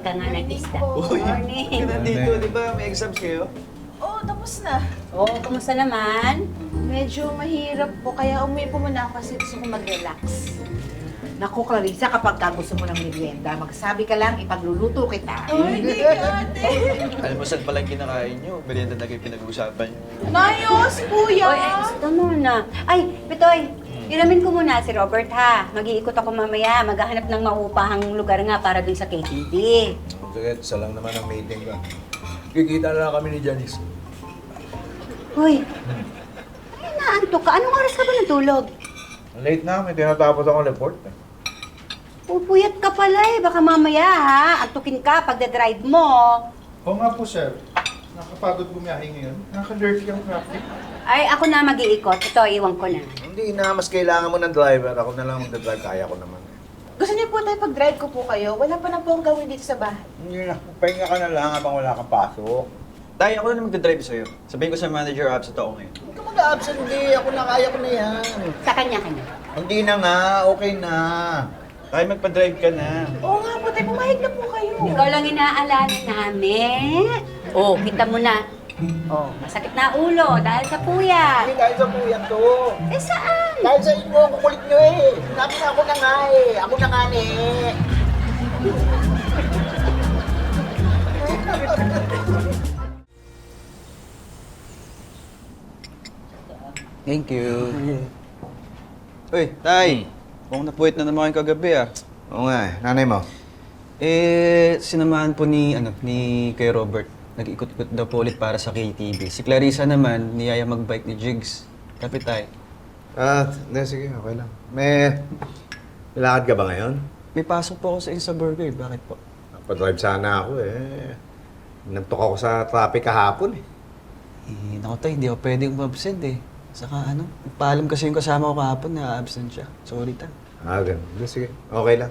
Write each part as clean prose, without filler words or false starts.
ka nga ng isda. Uy, Morning. ka nandito, di ba? May exams kayo? Oo, tapos na. Oo, kumusta naman? Medyo mahirap po, kaya umuwi po muna ako kasi gusto ko mag-relax. Naku, Clarissa, kapag gusto mo ng merienda, magsabi ka lang, ipagluluto kita. Ay, hindi ka, ate. Almusal pa lang kinakain nyo. Merienda na kayo pinag-uusapan nyo. Nayos, kuya! Oy, gusto mo na. Ay, Pitoy, iramin ko muna si Robert ha. Mag-iikot ako mamaya. Maghahanap ng maupahang lugar nga para dun sa KTV. Sige, isa lang naman ang meeting ko. Kikita na lang kami ni Janice. Hoy, ay naantok ka. Anong oras ka ba natulog? Late na, may tinatapos akong report. Pupuyat ka pala eh. Baka mamaya ha, antukin ka pagdadrive mo. Oo nga po, sir. Nakapagod bumiyahe ngayon. Naka-dirty ang traffic. Ay, ako na mag-iikot. Ito, iwan ko na. Hindi na, mas kailangan mo ng driver. Ako na lang magdadrive, kaya ko naman. Gusto niyo po tayo pag-drive ko po kayo? Wala pa na po ang gawin dito sa bahay. Hindi na, pahinga ka na lang habang wala kang pasok. Tayo, ako na magdadrive sa'yo. Sabihin ko sa manager, absent ako ngayon. Huwag ka mag-absent, hindi. Ako na, kaya ko na yan. Sa kanya-kanya. Hindi na nga, okay na. Tayo, magpa-drive ka na. Oo nga po tayo, pumayag na po kayo. Ikaw lang inaalala namin. Oh, kita mo na. Oh, masakit na ulo dahil sa puyat. Hindi, dahil sa kuya to. Eh, saan? Dahil sa inyo, ang kukulit nyo eh. Sinabi na ako na nga eh. Ako na nga eh. Thank you. Uy, Tay. Mukhang napuwit na naman kayong kagabi ah. Oo nga eh. Nanay mo? Sinamahan po ni kay Robert. Nag-ikot-ikot daw po ulit para sa KTV. Si Clarissa naman, niyaya mag-bike ni Jigs. Kapit Tay. Hindi, sige, okay lang. May lakad ka ba ngayon? May pasok po ako sa Insta Burger. Bakit po? Napadrive sana ako eh. Nantok ako sa traffic kahapon eh. Naku Tay, hindi ako pwedeng umabsent eh. Saka paalam kasi yung kasama ko kahapon na absent siya. Sorry Tay. Ganun. Hindi, sige. Okay lang.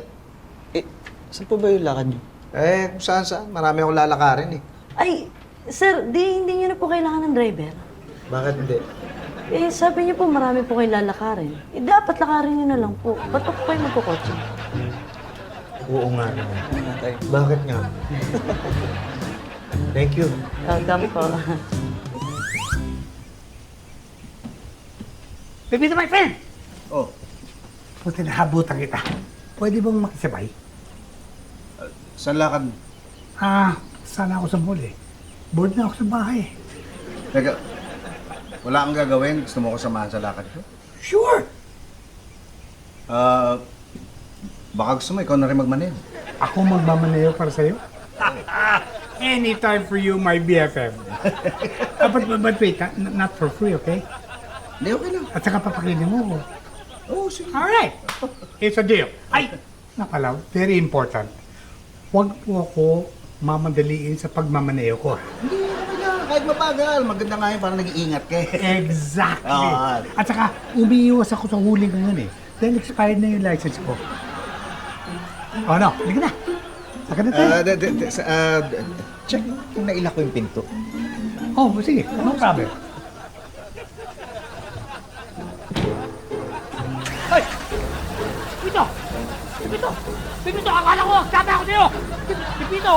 Saan po ba yung lakad niyo? Kung saan. Marami akong lalakarin eh. Ay, sir, hindi niyo na po kailangan ng driver. Bakit hindi? Eh, sabi niyo po marami po kayo lalakarin. Eh, dapat lakarin niyo na lang po. Ba't po kayo magkukotse? Oo nga naman. Tay. Bakit nga? Thank you. Welcome po. Pepito, my friend! Oh. Buti nahabutan kita. Pwede bang makisabay? Saan lakad? Sana ako sa mall eh. Bored na ako sa bahay. Teka, wala kang gagawin? Gusto mo ko samahan sa lakad ko? Sure! Baka gusto mo, ikaw na rin magmaneho. Ako magmamaneho para sa'yo? Anytime for you, my BFF. But wait, not for free, okay? Hindi, okay lang. At saka papakilin mo ko. Oo, sige. Alright! It's a deal. Ay! Napala, very important. Huwag po ako mamadaliin sa pagmamaneho ko. Hindi, okay lang. Kahit mabagal. Maganda nga yun, parang nag-iingat ka eh. Exactly. Ah. At saka, umiiwas ako sa huli ngayon eh. Dahil expired na yung license ko. Oh no, hindi na. Saka na tayo. Check kung naila ko yung pinto. Oh, sige, no problem. Hoy! Pipito! Pipito! Pipito, akala ko! Sabi ako sa'yo! Pipito!